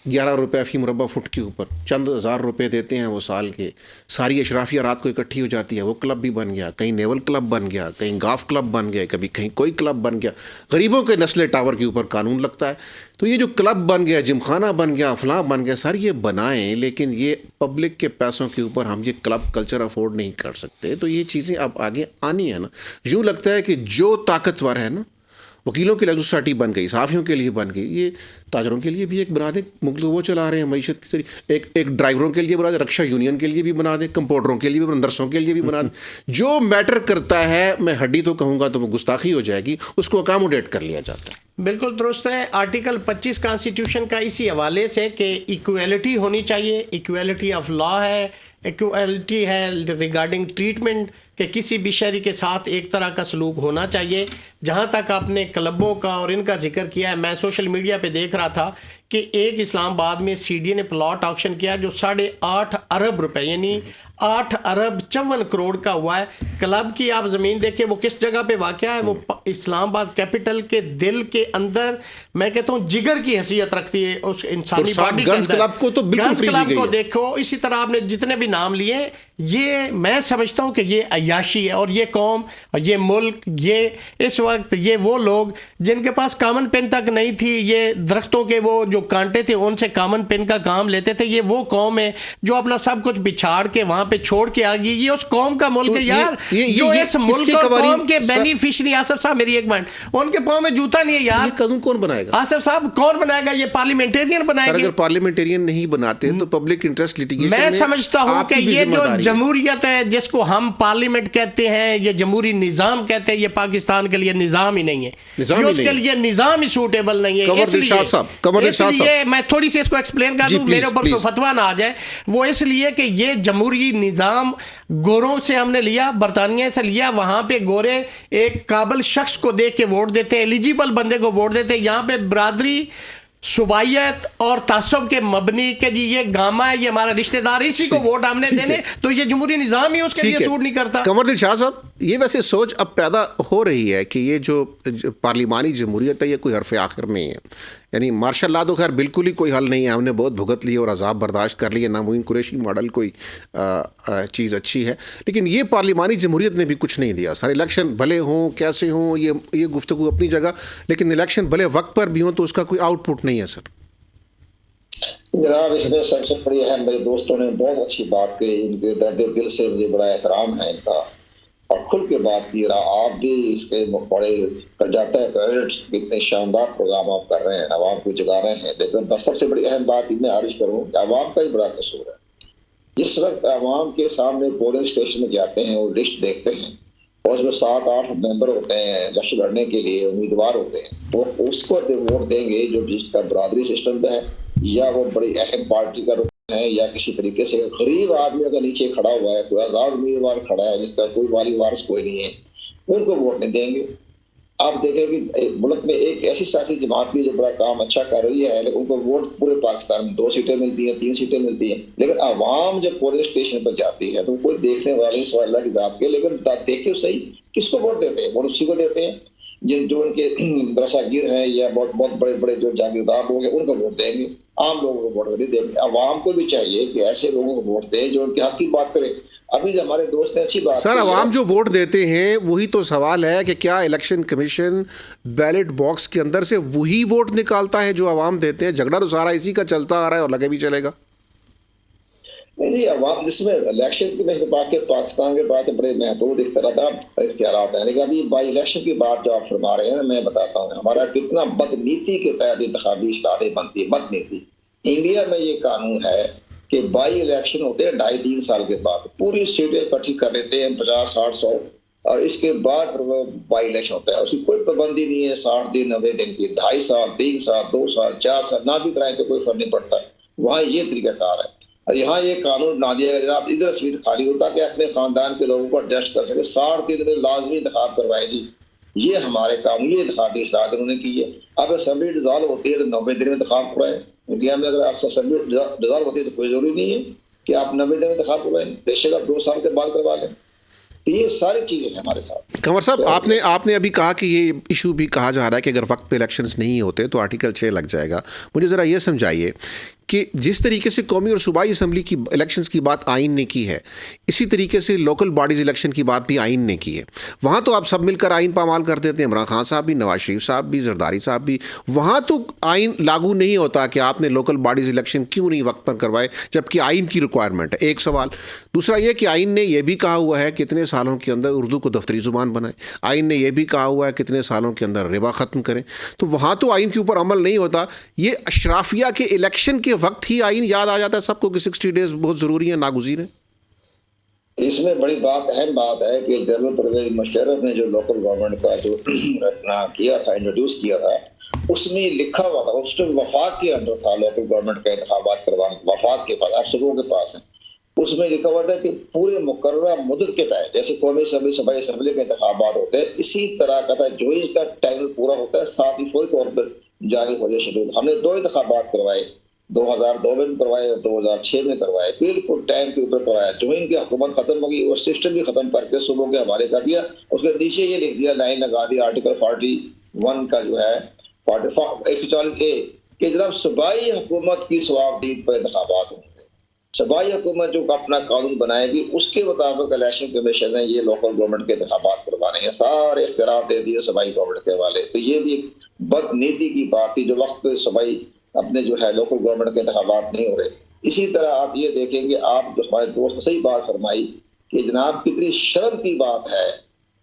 11 روپے فی مربع فٹ کے اوپر, چند ہزار روپے دیتے ہیں وہ سال کے, ساری اشرافیہ رات کو اکٹھی ہو جاتی ہے, وہ کلب بھی بن گیا. کہیں نیول کلب بن گیا, کہیں گاف کلب بن گیا, کبھی کہیں کوئی کلب بن گیا. غریبوں کے نسلے ٹاور کے اوپر قانون لگتا ہے. تو یہ جو کلب بن گیا, جم خانہ بن گیا, فلاں بن گیا, سر یہ بنائیں, لیکن یہ پبلک کے پیسوں کے اوپر ہم یہ کلب کلچر افورڈ نہیں کر سکتے. تو یہ چیزیں اب آگے آنی ہے نا. یوں لگتا ہے کہ جو طاقتور ہے نا, وکیلوں کے لیے سوسائٹی بن گئی, صحافیوں کے لیے بن گئی, یہ تاجروں کے لیے بھی ایک بنا دیں. وہ چلا رہے ہیں معیشت کی طریقے, ایک ڈرائیوروں کے لیے بنا دیں, رکشا یونین کے لیے بھی بنا دیں, کمپاؤنڈروں کے لیے بھی, نرسوں کے لیے بھی بنا دیں. جو میٹر کرتا ہے, میں ہڈی تو کہوں گا تو وہ گستاخی ہو جائے گی, اس کو اکاموڈیٹ کر لیا جاتا ہے. بالکل درست ہے. آرٹیکل 25 کانسٹیٹیوشن کا اسی حوالے سے کہ ایکویلٹی ہونی چاہیے, ایکویلٹی آف لا ہے, ایکویلٹی ہے ریگارڈنگ ٹریٹمنٹ, کہ کسی بھی شہری کے ساتھ ایک طرح کا سلوک ہونا چاہیے. جہاں تک آپ نے کلبوں کا اور ان کا ذکر کیا ہے, میں سوشل میڈیا پہ دیکھ رہا تھا کہ ایک اسلام آباد میں سی ڈی اے نے پلاٹ آکشن کیا جو 8.5 ارب روپے یعنی 8 ارب 54 کروڑ کا ہوا ہے. کلب کی آپ زمین دیکھیں وہ کس جگہ پہ واقع ہے, وہ اسلام آباد کیپٹل کے دل کے اندر, میں کہتا ہوں جگر کی حیثیت رکھتی ہے اس انسانی باڈی کے اندر. کلب کو تو بالکل فری دی گئی ہے. کلب کو دیکھو, اسی طرح آپ نے جتنے بھی نام لیے, یہ میں سمجھتا ہوں کہ یہ عیاشی ہے. اور یہ قوم, یہ ملک, یہ اس وقت یہ وہ لوگ جن کے پاس کامن پین تک نہیں تھی, یہ درختوں کے وہ جو کانٹے تھے ان سے کامن پین کا کام لیتے تھے, یہ وہ قوم ہے جو اپنا سب کچھ بچھاڑ کے وہاں پہ چھوڑ کے آ گئی. یہ اس قوم کا ملک ہے یار, جو اس ملک اور قوم کے بینیفیشری. آصف صاحب میری ایک منٹ, ان کے پاؤں میں جوتا نہیں ہے یار. یہ قانون کون بنائے گا آصف صاحب؟ کون بنائے گا؟ یہ پارلیمنٹیرین بنائے گا. اگر پارلیمنٹیرین نہیں بناتے تو پبلک انٹرسٹ لٹیگیشن میں سمجھتا ہوں کہ یہ جو جمہوریت ہے جس کو ہم پارلیمنٹ کہتے ہیں, یہ جمہوری نظام کہتے ہیں, یہ پاکستان کے لیے نظام ہی نہیں ہے. اس کے لیے نظام ہی سوٹیبل نہیں ہے. اس لیے میں تھوڑی سی اس کو ایکسپلین کر دوں, میرے اوپر کوئی فتویٰ نہ آ جائے. وہ اس لیے کہ یہ جمہوری نظام گوروں سے ہم نے لیا, برطانیہ سے لیا. وہاں پہ گورے ایک قابل شخص کو دیکھ کے ووٹ دیتے, ایلیجیبل بندے کو ووٹ دیتے. یہاں پہ برادری, صوبائیت اور تعصب کے مبنی کہ جی یہ گاما ہے, یہ ہمارا رشتہ دار, اسی کو ووٹ ہم نے دینے, تو یہ جمہوری نظام ہی اس کے لیے سوٹ نہیں کرتا. قمر دل شاہ صاحب یہ ویسے سوچ اب پیدا ہو رہی ہے کہ یہ جو پارلیمانی جمہوریت ہے یہ کوئی حرف آخر نہیں ہے. یعنی مارشل لا تو خیر بالکل ہی کوئی حل نہیں ہے, ہم نے بہت بھگت لی اور عذاب برداشت کر لیے, نہ معین قریشی ماڈل کوئی چیز اچھی ہے, لیکن یہ پارلیمانی جمہوریت نے بھی کچھ نہیں دیا. سارے الیکشن بھلے ہوں کیسے ہوں, یہ گفتگو اپنی جگہ, لیکن الیکشن بھلے وقت پر بھی ہوں تو اس کا کوئی آؤٹ پٹ نہیں ہے سر. جناب اس میں سب سے بڑی اہم, میرے دوستوں نے بہت اچھی بات کی, ان کے درد دل سے مجھے بڑا احترام ہے ان کا, اور کھل کے بات کی رہا. آپ بھی اس کے بڑے کر جاتا ہے کریڈٹ, کتنے شاندار پروگرام آپ کر رہے ہیں, عوام کو جگا رہے ہیں. لیکن سب سے بڑی اہم بات میں عارض کروں کہ عوام کا ہی بڑا قصور ہے. جس وقت عوام کے سامنے پولنگ اسٹیشن میں جاتے ہیں اور لسٹ دیکھتے ہیں اور اس میں 7-8 ممبر ہوتے ہیں الیکشن لڑنے کے لیے, امیدوار ہوتے ہیں, تو اس کو ووٹ دیں گے جو جس کا برادری سسٹم ہے, یا وہ بڑی اہم پارٹی کا رکن ہے, یا کسی طریقے سے غریب آدمی اگر نیچے کھڑا ہوا ہے, کوئی آزاد امیدوار کھڑا ہے جس کا کوئی والی وارث کوئی نہیں ہے, ان کو ووٹ نہیں دیں گے. آپ دیکھیں کہ ملک میں ایک ایسی سیاسی جماعت بھی جو بڑا کام اچھا کر رہی ہے, لیکن ان کو ووٹ پورے پاکستان میں 2 سیٹیں ملتی ہیں, 3 سیٹیں ملتی ہیں, لیکن عوام جب پولنگ اسٹیشن پر جاتی ہے تو کوئی دیکھنے والے سو اللہ کی ذات کے, لیکن دیکھے صحیح کس کو ووٹ دیتے ہیں, ووٹ اسی کو دیتے ہیں جو ان کے درسا گیر ہیں یا بہت بڑے بڑے جو جاگیردار لوگ ہیں, ان کو ووٹ دیں گے. عام لوگوں کو ووٹ نہیں دیں گے. عوام کو بھی چاہیے کہ ایسے لوگوں کو ووٹ دیں جو ان کے حق کی بات کریں. ابھی جو ہمارے دوست ہیں اچھی بات سر, عوام جو ووٹ دیتے ہیں وہی تو سوال ہے کہ کیا الیکشن کمیشن بیلٹ باکس کے اندر سے وہی ووٹ نکالتا ہے جو عوام دیتے ہیں؟ جھگڑا تو سارا اسی کا چلتا آ رہا ہے اور لگے بھی چلے گا. نہیں, عوام جس میں الیکشن کی پاکستان کے بعد بڑے محدود اختیارات ہیں, لیکن ابھی بائی الیکشن کی بات جو آپ فرما رہے ہیں میں بتاتا ہوں ہمارا کتنا بد نیتی کے تحت انتخابی اشتہاریں بنتی ہے. بد نیتی انڈیا میں یہ قانون ہے کہ بائی الیکشن ہوتے ہیں 2.5-3 سال کے بعد, پوری سیٹیں اکٹھی کر لیتے ہیں 50-60-100, اور اس کے بعد بائی الیکشن ہوتا ہے. اس کی کوئی پابندی نہیں ہے 60 دن 90 دن کی, 2.5 سال 3 سال 2 سال 4 سال نہ بھی کرائیں تو کوئی فرق نہیں پڑتا. وہاں یہ طریقہ کار ہے, اور یہاں یہ قانون بنا دیا گیا آپ ادھر سیٹ خالی ہوتا کہ اپنے خاندان کے لوگوں کو ایڈجسٹ کر سکے, 60 دن میں لازمی انتخاب کروائے جی. یہ ہمارے قانون, یہ انتخابی اصلاحات انہوں نے کی ہے. اب اسمبلی ڈیزالو ہوتی ہے تو 90 دن میں انتخاب کروائیں. انڈیا میں اگر آپ اسمبلی ڈیزالو ہوتی ہے تو کوئی ضروری نہیں ہے کہ آپ 90 دن میں انتخاب کروائیں, بے شک آپ 2 سال کے بعد کروا لیں. یہ ساری چیزیں ہیں ہمارے ساتھ. کنور صاحب, آپ نے ابھی کہا کہ یہ ایشو بھی کہا جا رہا ہے کہ اگر وقت پہ الیکشنز نہیں ہوتے تو آرٹیکل 6 لگ جائے گا. مجھے ذرا یہ سمجھائیے کہ جس طریقے سے قومی اور صوبائی اسمبلی کی الیکشنز کی بات آئین نے کی ہے, اسی طریقے سے لوکل باڈیز الیکشن کی بات بھی آئین نے کی ہے. وہاں تو آپ سب مل کر آئین پامال کر دیتے ہیں, عمران خان صاحب بھی, نواز شریف صاحب بھی, زرداری صاحب بھی. وہاں تو آئین لاگو نہیں ہوتا کہ آپ نے لوکل باڈیز الیکشن کیوں نہیں وقت پر کروائے, جبکہ آئین کی ریکوائرمنٹ ہے. ایک سوال. دوسرا یہ کہ آئین نے یہ بھی کہا ہوا ہے کہ اتنے سالوں کے اندر اردو کو دفتری زبان بنائیں. آئین نے یہ بھی کہا ہوا ہے کہ اتنے سالوں کے اندر ربا ختم کریں. تو وہاں تو آئین کے اوپر عمل نہیں ہوتا. یہ اشرافیہ کے الیکشن کے وقت ہی آئین یاد آ جاتا ہے سب کو کہ 60 ڈیز بہت ضروری ہیں, ناگزیر ہیں. اس میں بڑی بات, اہم بات ہے کہ جنرل پرویز مشرف نے جو لوکل گورنمنٹ کا جو اپنا کیا تھا, انٹروڈیوس کیا تھا, اس میں لکھا ہوا تھا, اس میں وفاق کے انڈر تھا لوکل گورنمنٹ کا انتخابات کروانا, وفاق کے پاس, آپ سبوں کے پاس ہیں. اس میں لکھا ہوا تھا کہ پورے مقررہ مدت کے تحت جیسے قومی اسمبلی صوبائی اسمبلی کے انتخابات ہوتے ہیں اسی طرح کا تھا, جو اس کا ٹائم پورا ہوتا ہے ساتھ ہی فوری طور پر جاری ہو جائے شیڈول. ہم نے 2 انتخابات کروائے, 2002 میں کروائے اور 2006 میں کروائے, بالکل ٹائم کے اوپر کروایا. جو ان کی حکومت ختم ہوگی اور سسٹم بھی ختم کر کے صوبوں کے حوالے کر دیا. اس کے نیچے یہ لکھ دیا, لائن لگا دی آرٹیکل 41 کا جو ہے 140A کہ جناب صوبائی حکومت کی ثوابدید پر انتخابات ہوں گے. صوبائی حکومت جو اپنا قانون بنائے گی اس کے مطابق الیکشن کمیشن نے یہ لوکل گورنمنٹ کے انتخابات کروانے ہیں. سارے اختیارات دے دیے صوبائی گورنمنٹ کے حوالے. تو یہ بھی بد نیتی کی بات تھی جو وقت پہ صوبائی اپنے جو ہے لوکل گورنمنٹ کے انتخابات نہیں ہو رہے. اسی طرح آپ یہ دیکھیں گے, آپ جو ہمارے دوست صحیح بات فرمائی کہ جناب کتنی شرم کی بات ہے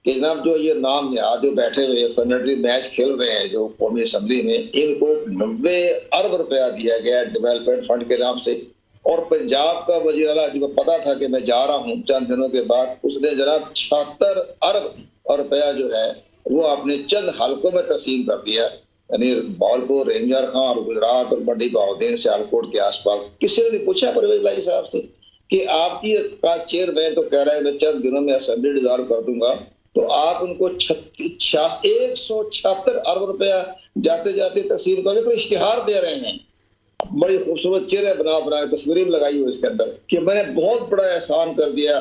کہ جناب جو یہ نام نہاد جو بیٹھے ہوئے فنڈری میچ کھیل رہے ہیں جو قومی اسمبلی میں, ان کو 90 ارب روپیہ دیا گیا ڈیولپمنٹ فنڈ کے نام سے. اور پنجاب کا وزیر اعلیٰ جس کو پتا تھا کہ میں جا رہا ہوں چند دنوں کے بعد, اس نے جناب 76 ارب روپیہ جو ہے وہ اپنے چند حلقوں میں تقسیم کر دیا, یعنی باولپور, رینجر خان اور گجرات اور بڑی بہاؤدین سیالکوٹ کے آس پاس. کسی نے نہیں پوچھا پرویز لائی صاحب سے کہ آپ کی چیئرمین تو کہہ رہا ہے میں چند دنوں میں اسمبلی ڈیزالو کر دوں گا, تو آپ ان کو 176 ارب روپیہ جاتے جاتے تقسیم کر کے اشتہار دے رہے ہیں. بڑی خوبصورت چہرے بنا کے تصویریں لگائی ہوئی اس کے اندر کہ میں نے بہت بڑا احسان کر دیا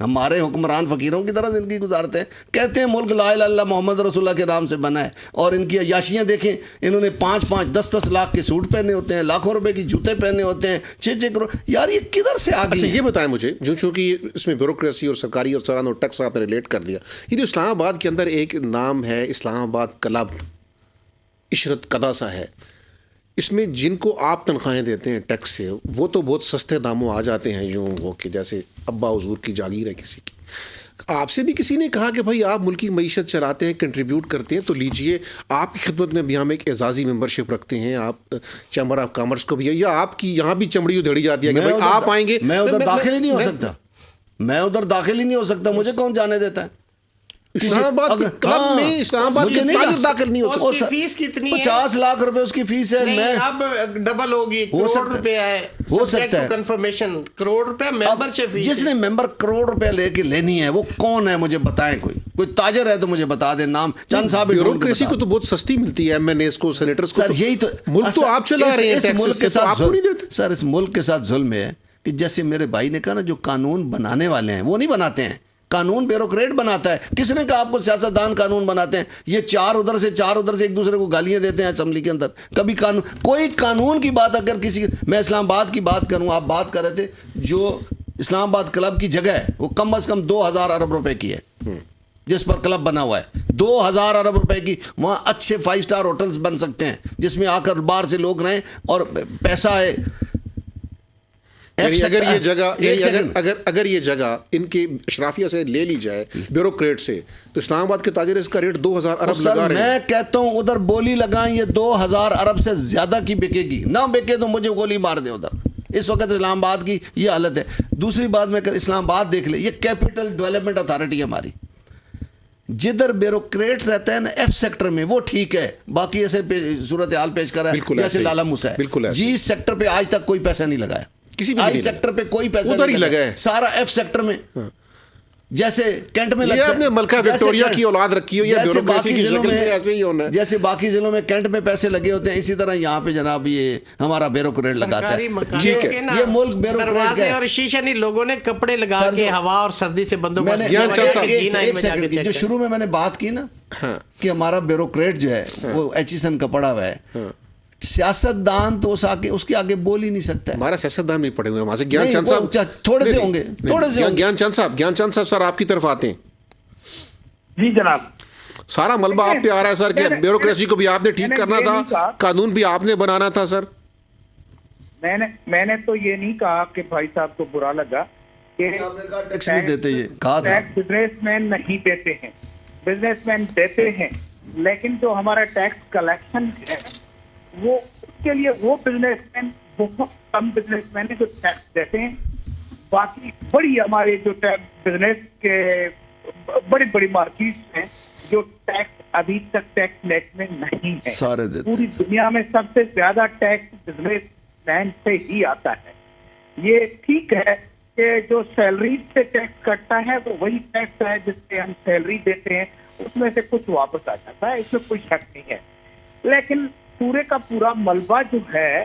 ہمارے حکمران فقیروں کی طرح زندگی گزارتے ہیں. کہتے ہیں ملک لا الہ الا اللہ محمد رسول اللہ کے نام سے بنا ہے, اور ان کی عیاشیاں دیکھیں, انہوں نے 5-5 10-10 لاکھ کے سوٹ پہنے ہوتے ہیں, لاکھوں روپے کی جوتے پہنے ہوتے ہیں, 6-6 کروڑ. یار یہ کدھر سے آ گئی؟ اچھا یہ بتائیں مجھے, جو چونکہ اس میں بیوروکریسی اور سرکاری افسران اور ٹیکس آپ نے ریلیٹ کر دیا, یہ جو اسلام آباد کے اندر ایک نام ہے اسلام آباد کلب, عشرت قداسہ ہے, اس میں جن کو آپ تنخواہیں دیتے ہیں ٹیکس سے, وہ تو بہت سستے داموں آ جاتے ہیں, یوں وہ کہ جیسے ابا حضور کی جاگیر ہے کسی کی. آپ سے بھی کسی نے کہا کہ بھائی آپ ملکی معیشت چلاتے ہیں, کنٹریبیوٹ کرتے ہیں, تو لیجئے آپ کی خدمت میں بھی ہم ایک اعزازی ممبرشپ رکھتے ہیں, آپ چیمبر آف کامرس کو بھی, یا آپ کی یہاں بھی چمڑی ادھیڑی جاتی ہے کہ بھائی آپ آئیں گے. میں ادھر داخل ہی نہیں ہو سکتا, میں ادھر داخل ہی نہیں ہو سکتا, مجھے کون جانے دیتا ہے؟ اسلام آباد کے کلب میں اسلام آباد کے تاجر داخل نہیں ہو اس سکتے. کی فیس کتنی ہے؟ 50 لاکھ روپے اس کی فیس ہے. نہیں, میں اب ڈبل ہوگی, کروڑ روپے ہے, ہو سکتا ہے کنفرمیشن کروڑ روپے ممبر شپ. جس نے ممبر کروڑ روپے لے کے لینی ہے وہ کون ہے مجھے بتائیں, کوئی تاجر ہے تو مجھے بتا دیں نام. چند صاحب بیوروکریسی کو تو بہت سستی ملتی ہے, ایم این ایس کو, سینیٹرز کو. سر یہی تو ملک تو آپ چلا رہے ہیں ٹیکس سے, تو آپ کو نہیں دیتے. سر اس ملک کے ساتھ ظلم ہے کہ جیسے میرے بھائی نے کہا نا, جو قانون بنانے والے ہیں وہ نہیں بناتے ہیں, قانون بیوروکریٹ بناتا ہے. کس نے کہا آپ کو سیاستدان قانون بناتے ہیں؟ یہ 4 ادھر سے ایک دوسرے کو گالیاں دیتے ہیں اسمبلی کے اندر. کبھی کوئی قانون کی بات اگر کسی, میں اسلام آباد کی بات کروں, آپ بات کر رہے تھے, جو اسلام آباد کلب کی جگہ ہے وہ کم از کم 2000 ارب روپے کی ہے, جس پر کلب بنا ہوا ہے 2000 ارب روپے کی. وہاں اچھے 5 اسٹار ہوٹلز بن سکتے ہیں جس میں آ کر باہر سے لوگ رہیں اور پیسہ ہے. یعنی اگر یہ جگہ ان کے اشرافیہ سے لے لی جائے بیوروکریٹ سے, تو اسلام آباد کے تاجر اس کا ریٹ 2000 ارب لگا رہے ہیں. میں کہتا ہوں ادھر بولی لگائیں, یہ 2000 ارب سے زیادہ کی بکے گی, نہ بکے تو مجھے گولی مار دیں ادھر. اس وقت اسلام آباد کی یہ حالت ہے. دوسری بات میں اسلام آباد دیکھ لیں, یہ کیپٹل ڈیولپمنٹ اتھارٹی ہے ہماری. جدھر بیوروکریٹ رہتا ہے نا ایف سیکٹر میں وہ ٹھیک ہے, باقی ایسے صورتحال پیش کر رہا ہے جیسے لالا موسیٰ ہے. جی سیکٹر پہ آج تک کوئی پیسہ نہیں لگایا, کسی آئی سیکٹر پہ کوئی پیسہ نہیں لگا ہے, سارا ایف سیکٹر میں. جیسے کینٹ میں لگتا ہے, آپ نے ملکہ وکٹوریہ کی اولاد رکھی ہو, یا بیوروکریسی کی شکل میں ایسے ہی ہونا ہے. جیسے باقی ضلعوں میں کینٹ میں پیسے لگے ہوتے ہیں, اسی طرح یہاں پہ جناب یہ ہمارا بیوروکریٹ لگاتا ہے. ٹھیک ہے, یہ ملک بیوروکریٹ ہے. اور شیشہ نہیں, لوگوں نے کپڑے لگا کے ہوا اور سردی سے بندوبست. جو شروع میں نے بات کی نا کہ ہمارا بیوروکریٹ جو ہے وہ ایچیسن کا پڑا ہوا ہے, سیاست دان تو اس کے آگے بول ہی نہیں سکتا ہے. ہمارا سیاست دان بھی پڑے ہوئے ہیں وہاں سے. گیان چند صاحب تھوڑے سے ہوں گے, گیان چند صاحب سر آپ کی طرف آتے ہیں. جی جناب, سارا ملبہ آپ پہ آ رہا ہے سر کہ بیوروکریسی کو بھی آپ نے ٹھیک کرنا تھا, قانون بھی آپ نے بنانا تھا. سر میں نے تو یہ نہیں کہا کہ بھائی صاحب کو برا لگا کہ ٹیکس نہیں دیتے, یہ کہا تھا بزنس مین نہیں دیتے ہیں, بزنس مین دیتے ہیں, لیکن جو ہمارا ٹیکس کلیکشن ہے وہ اس کے لیے وہ بزنس مین, بہت کم بزنس مین ہے جو ٹیکس دیتے ہیں. باقی بڑی ہمارے جو بزنس کے بڑی بڑی مارکیٹس ہیں جو ٹیکس ابھی تک ٹیکس لیٹ میں نہیں ہے. سارے دیتے پوری دنیا میں سب سے زیادہ ٹیکس بزنس مین سے ہی آتا ہے. یہ ٹھیک ہے کہ جو سیلری سے ٹیکس کٹتا ہے وہ وہی ٹیکس ہے جس سے ہم سیلری دیتے ہیں, اس میں سے کچھ واپس آ جاتا ہے, اس میں کوئی شک نہیں ہے. لیکن پورے کا پورا ملبہ جو ہے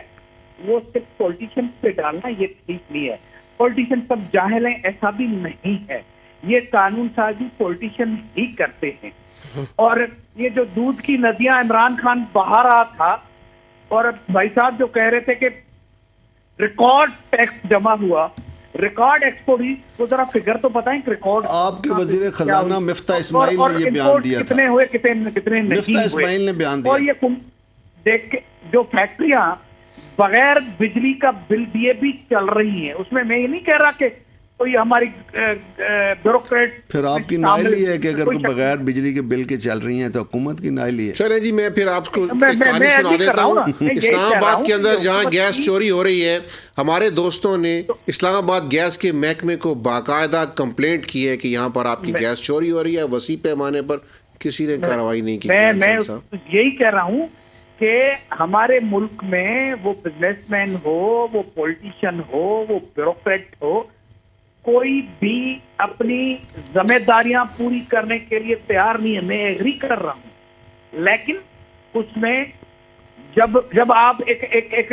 وہ صرف پولیٹیشین پہ ڈالنا یہ ٹھیک نہیں ہے. پولیٹیشین سب جاہل ہیں ایسا بھی نہیں ہے, یہ قانون سازی پولیٹیشین ہی کرتے ہیں. اور یہ جو دودھ کی ندیاں عمران خان بہا رہا تھا, اور بھائی صاحب جو کہہ رہے تھے کہ ریکارڈ ٹیکس جمع ہوا, ریکارڈ ایکسپورٹ ہی, وہ ذرا فگر تو بتائیں کہ ریکارڈ. آپ کے وزیر خزانہ مفتاح اسماعیل نے یہ بیان دیا تھا. کتنے ہوئے کتنے نہیں مفتاح اسماعیل نے بیان دیا. اور یہ دیکھ کے جو فیکٹریاں بغیر بجلی کا بل دیے بھی چل رہی ہیں, اس میں یہ نہیں کہہ رہا کہ کوئی ہماری بیوروکریٹ. پھر آپ کی نائل یہ ہے کہ اگر بغیر بجلی کے بل کے چل رہی ہیں تو حکومت کی نائل ہے. چلیں جی, میں پھر آپ کو کہانی سنا دیتا ہوں. اسلام آباد کے اندر جہاں گیس چوری ہو رہی ہے, ہمارے دوستوں نے اسلام آباد گیس کے محکمے کو باقاعدہ کمپلینٹ کی ہے کہ یہاں پر آپ کی گیس چوری ہو رہی ہے. وسیع پیمانے پر کسی نے کارروائی نہیں کی. میں یہی کہہ رہا ہوں کہ ہمارے ملک میں وہ بزنس مین ہو, وہ پولیٹیشین ہو, وہ بیوروکریٹ ہو, کوئی بھی اپنی ذمہ داریاں پوری کرنے کے لیے تیار نہیں ہے. میں ایگری کر رہا ہوں, لیکن اس میں جب آپ ایک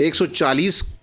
140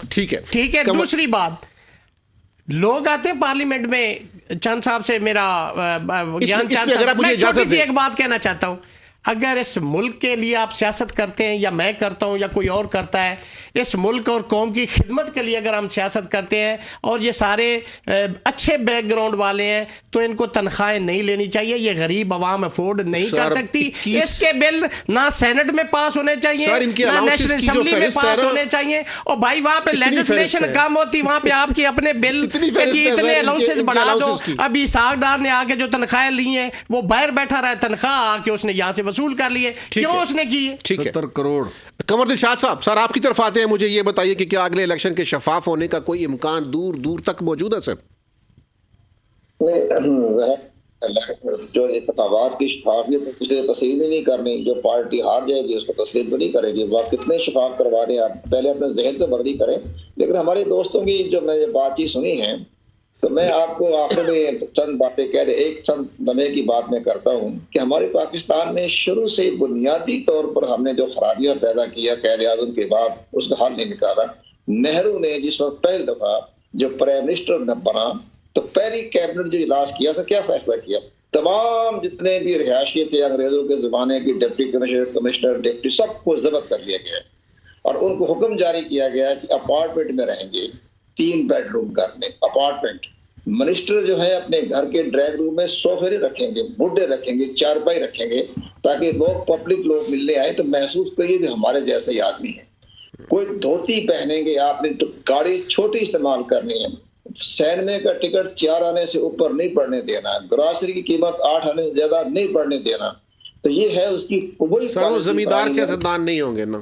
ٹھیک ہے ٹھیک ہے. دوسری بات، لوگ آتے ہیں پارلیمنٹ میں، چند صاحب سے میرا گیان چاند صاحب، میں چھوٹی سی ایک بات کہنا چاہتا ہوں. اگر اس ملک کے لیے آپ سیاست کرتے ہیں، یا میں کرتا ہوں یا کوئی اور کرتا ہے، اس ملک اور قوم کی خدمت کے لیے اگر ہم سیاست کرتے ہیں اور یہ سارے اچھے بیک گراؤنڈ والے ہیں، تو ان کو تنخواہیں نہیں لینی چاہیے. یہ غریب عوام افورڈ نہیں کر سکتی. اس کے بل نہ سینٹ میں پاس ہونے چاہیے، نہ نیشنل اسمبلی میں پاس ہونے چاہیے. اور بھائی وہاں پہ لیجسلیشن کام ہوتی، وہاں پہ آپ کے اپنے بل اتنے الاؤنسز بڑھا دو. ابھی اسحاق ڈار نے آ کے جو تنخواہیں لی ہیں، وہ باہر بیٹھا رہا ہے، تنخواہ آ کے اس نے یہاں سے وصول کر لیے. کیوں اس نے کی؟ 70 کروڑ. قمر دلشاد صاحب، سر آپ کی طرف آتے ہیں، مجھے یہ بتائیے کہ کیا اگلے الیکشن کے شفاف ہونے کا کوئی امکان دور دور تک موجود ہے سر؟ جو انتخابات کی شفافیت اسے تسلیم ہی نہیں کرنی. جو پارٹی ہار جائے گی اس کو تسلیم تو نہیں کرے گی. وہ کتنے شفاف کروا دیں آپ، پہلے اپنے ذہن تو بدلی کریں. لیکن ہمارے دوستوں کی جو میں نے بات چیت سنی ہے، تو میں آپ کو آخر میں چند باتیں کہہ دیں. ایک چند دمے کی بات میں کرتا ہوں کہ ہمارے پاکستان میں شروع سے بنیادی طور پر ہم نے جو خرابیاں پیدا کیا قائد اعظم کے بعد، اس کا حل نہیں نکالا. نہرو نے جس وقت پہلی دفعہ جو پرائم منسٹر بنا، تو پہلی کیبنٹ جو اجلاس کیا تھا، کیا فیصلہ کیا؟ تمام جتنے بھی رہائشی تھے انگریزوں کے زمانے کی، ڈپٹی کمشنر ڈپٹی، سب کو ضبط کر لیا گیا اور ان کو حکم جاری کیا گیا کہ اپارٹمنٹ میں رہیں گے. 3 بیڈ روم گھر میں اپارٹمنٹ. منسٹر جو ہے اپنے گھر کے ڈرائنگ روم میں سوفے رکھیں گے، بڈے رکھیں گے، چارپائی رکھیں گے، تاکہ لوگ پبلک لوگ ملنے آئے تو محسوس کریے کہ ہمارے جیسے ہی آدمی ہے. کوئی دھوتی پہنیں گے، آپ نے گاڑی چھوٹی استعمال کرنی ہے. سینمے کا ٹکٹ 4 آنے سے اوپر نہیں پڑنے دینا. گراسری کی قیمت 8 آنے سے زیادہ نہیں پڑنے دینا. تو یہ ہے اس کی وہی. سر وہ زمیندار سیاستدان نہیں ہوں گے نا؟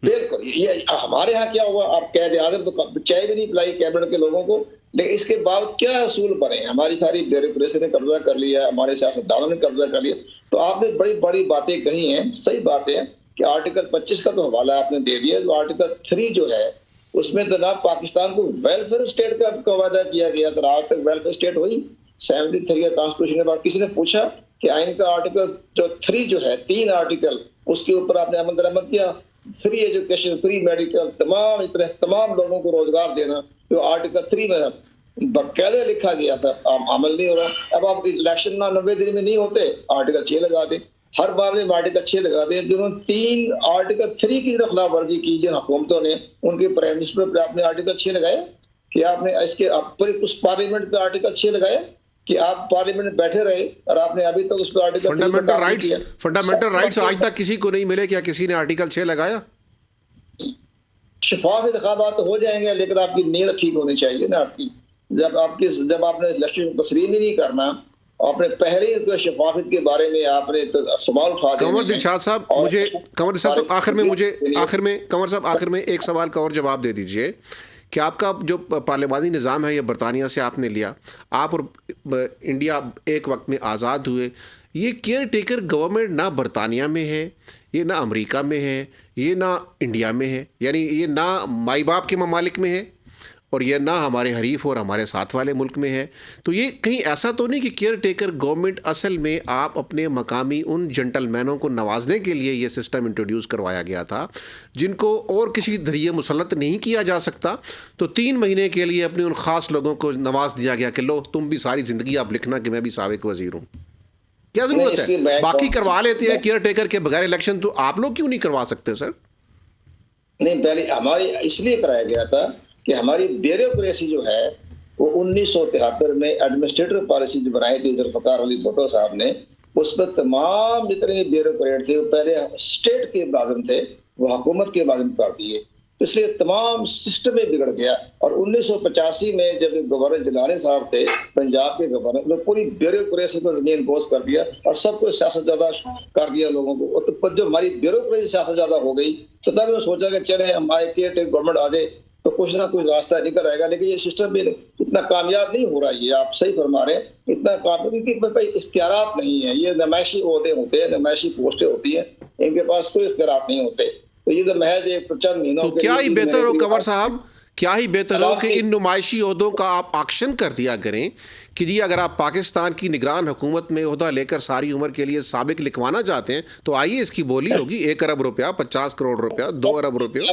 بالکل. یہ ہمارے ہاں کیا ہوا، آپ قائد اعظم تو چائے بھی نہیں پلائی کیبنٹ کے لوگوں کو، لیکن اس کے باوجود کیا اصول بنے؟ ہماری ساری بیوروکریسی نے قبضہ کر لیا، ہمارے سیاستدانوں نے قبضہ کر لیا. تو آپ نے بڑی بڑی باتیں کہی ہیں، صحیح باتیں ہیں کہ آرٹیکل 25 کا تو حوالہ آپ نے دے دیا. جو آرٹیکل 3 جو ہے اس میں جناب پاکستان کو ویلفیئر اسٹیٹ کا وعدہ کیا گیا تھا. آج تک ویلفیئر اسٹیٹ ہوئی؟ 73 کا کانسٹیٹیوشن کے بعد کسی نے پوچھا کہ آئین کا آرٹیکل جو 3 جو ہے، 3 آرٹیکل، اس کے اوپر آپ نے عمل درآمد کیا؟ فری ایجوکیشن، فری میڈیکل، تمام لوگوں کو روزگار دینا، جو آرٹیکل 3 میں باقاعدہ لکھا گیا تھا، عمل نہیں ہو رہا. اب آپ الیکشن 90 دن میں نہیں ہوتے، آرٹیکل 6 لگا دیں. ہر بار میں آرٹیکل 6 لگا دیں. جنہوں نے 3 آرٹیکل 3 کی خلاف ورزی کی جن حکومتوں نے، ان کے پرائم منسٹر پر آپ نے آرٹیکل 6 لگائے کہ آپ نے اس کے اس پارلیمنٹ پہ آرٹیکل 6 لگائے کہ آپ پارلیمنٹ میں بیٹھے رہے، اور آپ نے ابھی تک اس پہ آرٹیکل فنڈامنٹل رائٹس آج تک کسی کو نہیں ملے. کیا کسی نے آرٹیکل 6 لگایا؟ شفاف انتخابات ہو جائیں گے، لیکن آپ کی نیت ٹھیک ہونی چاہیے نا. آپ کی جب آپ نے الیکشن تسلیم ہی نہیں کرنا، آپ نے پہلے ہی شفافیت کے بارے میں آپ نے سوال اٹھا دیا. قمر دلشاد صاحب، آخر میں ایک سوال کا اور جواب دے دیجئے کہ آپ کا جو پارلیمانی نظام ہے یہ برطانیہ سے آپ نے لیا، آپ اور انڈیا ایک وقت میں آزاد ہوئے. یہ کیئر ٹیکر گورنمنٹ نہ برطانیہ میں ہے، یہ نہ امریکہ میں ہے، یہ نہ انڈیا میں ہے، یعنی یہ نہ مائی باپ کے ممالک میں ہے، اور یہ نہ ہمارے حریف اور ہمارے ساتھ والے ملک میں ہے. تو یہ کہیں ایسا تو نہیں کہ کیئر ٹیکر گورنمنٹ اصل میں آپ اپنے مقامی ان جنٹل مینوں کو نوازنے کے لیے یہ سسٹم انٹروڈیوس کروایا گیا تھا جن کو اور کسی ذریعے مسلط نہیں کیا جا سکتا؟ تو 3 مہینے کے لیے اپنے ان خاص لوگوں کو نواز دیا گیا کہ لو تم بھی ساری زندگی آپ لکھنا کہ میں بھی سابق وزیر ہوں. کیا ضرورت ہے؟ باقی کروا لیتے ہیں کیئر ٹیکر کے بغیر الیکشن، تو آپ لوگ کیوں نہیں کروا سکتے سر؟ نہیں، پہلے ہماری اس لیے کرایا گیا تھا کہ ہماری بیوروکریسی جو ہے وہ 1973 میں ایڈمنسٹریٹو پالیسی جو بنائی تھی ذوالفقار علی بھٹو صاحب نے، اس میں تمام جتنے بیوروکریٹ تھے وہ پہلے اسٹیٹ کے ملازم تھے، وہ حکومت کے ملازم کر دیے. اس لیے تمام سسٹم میں بگڑ گیا. اور 1985 میں جب گورنر جیلانی صاحب تھے پنجاب کے گورنر، انہوں نے پوری بیوروکریسی کو زمین بوس کر دیا اور سب کو سیاست زیادہ کر دیا لوگوں کو. تو جب ہماری بیوروکریسی سیاست زیادہ ہو گئی تو تب میں سوچا کہ چلے ہمارے گورنمنٹ آ جائے تو کچھ نہ کچھ راستہ نکل آئے گا. لیکن یہ سسٹم بھی اتنا کامیاب نہیں ہو رہا. یہ آپ صحیح فرما رہے ہیں، اتنا کامیاب کیونکہ اختیارات نہیں ہیں. یہ نمائشی عہدے ہوتے ہیں، نمائشی پوسٹیں ہوتی ہیں، ان کے پاس کوئی اختیارات نہیں ہوتے. تو یہ تو محض ایک چند مہینوں تو کیا ہی بہتر ہو کنور صاحب، کیا ہی بہتر ہو کہ ان نمائشی عہدوں کا آپ آکشن کر دیا کریں کہ جی اگر آپ پاکستان کی نگران حکومت میں عہدہ لے کر ساری عمر کے لیے سابق لکھوانا چاہتے ہیں تو آئیے، اس کی بولی ہوگی 1 ارب روپیہ، 50 کروڑ روپیہ، 2 ارب روپیہ.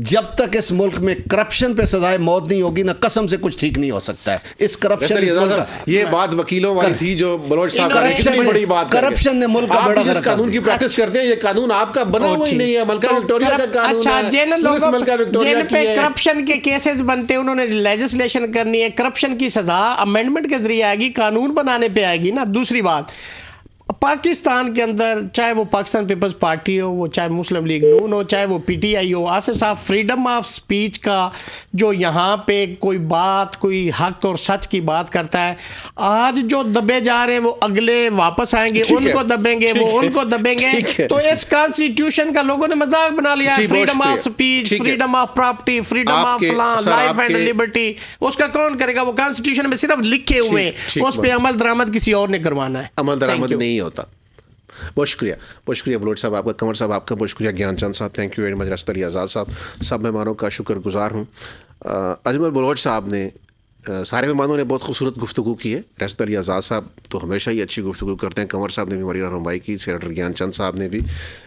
جب تک اس ملک میں کرپشن پہ سزائے موت نہیں ہوگی نا قسم سے کچھ ٹھیک نہیں ہو سکتا ہے. اس کرپشن یہ بات وکیلوں والی تھی جو بلوچ صاحب کا کتنی بڑی بات کرپشن نے ملک کا آپ جس قانون کی پریکٹس کرتے ہیں یہ قانون آپ کا بنا ہوا ہی نہیں ہے, ملکہ وکٹوریہ کا قانون ہے, ملکہ وکٹوریہ کی ہے. کرپشن کے کیسز بنتے ہیں, انہوں نے لیجسلیشن کرنی ہے, کرپشن کی سزا امینڈمنٹ کے ذریعے آئے گی, قانون بنانے پہ آئے گی نا. دوسری بات, پاکستان کے اندر چاہے وہ پاکستان پیپلز پارٹی ہو, وہ چاہے مسلم لیگ نون ہو, چاہے وہ پی ٹی آئی ہو, آصف صاحب فریڈم آف سپیچ کا جو یہاں پہ کوئی بات, کوئی حق اور سچ کی بات کرتا ہے, آج جو دبے جا رہے ہیں وہ اگلے واپس آئیں گے, ان کو دبیں گے, وہ ان کو دبیں گے. تو اس کانسٹیٹیوشن کا لوگوں نے مذاق بنا لیا ہے. Freedom of speech, freedom of property, freedom of life and liberty, اس کا کون کرے گا؟ وہ کانسٹیٹیوشن میں صرف لکھے ہوئے ہیں, اس پہ عمل درآمد کسی اور نے کروانا ہے. عمل درآمد نہیں ہوتا. بہت شکریہ, بہت شکریہ بلوچ صاحب آپ کا, قمر صاحب آپ کا بہت شکریہ, گیان چند صاحب thank you very much, Rashid Ali Azad صاحب, سب مہمانوں کا شکر گزار ہوں. اجمل بلوچ صاحب نے, سارے مہمانوں نے بہت خوبصورت گفتگو کی ہے. راشد علی آزاد صاحب تو ہمیشہ ہی اچھی گفتگو کرتے ہیں, قمر صاحب نے بھی ہماری رہنمائی کی, سینیٹر گیان چند صاحب نے بھی,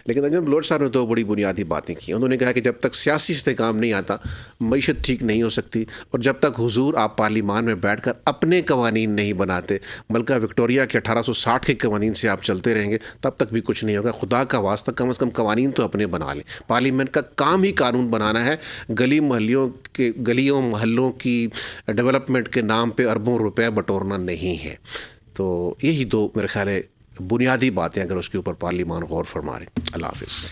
لیکن اجمل بلوچ صاحب نے دو بڑی بنیادی باتیں کی. انہوں نے کہا کہ جب تک سیاسی استحکام نہیں آتا معیشت ٹھیک نہیں ہو سکتی, اور جب تک حضور آپ پارلیمان میں بیٹھ کر اپنے قوانین نہیں بناتے, ملکہ وکٹوریہ کے 1860 کے قوانین سے آپ چلتے رہیں گے, تب تک بھی کچھ نہیں ہوگا. خدا کا واسطہ کم از کم قوانین تو اپنے بنا لیں. پارلیمنٹ کا کام ہی قانون بنانا ہے, گلیوں محلوں کی ڈیولپمنٹ کے نام پہ اربوں روپے بٹورنا نہیں ہے. تو یہی دو میرے خیال ہے بنیادی باتیں, اگر اس کے اوپر پارلیمان غور فرما رہے. اللہ حافظ.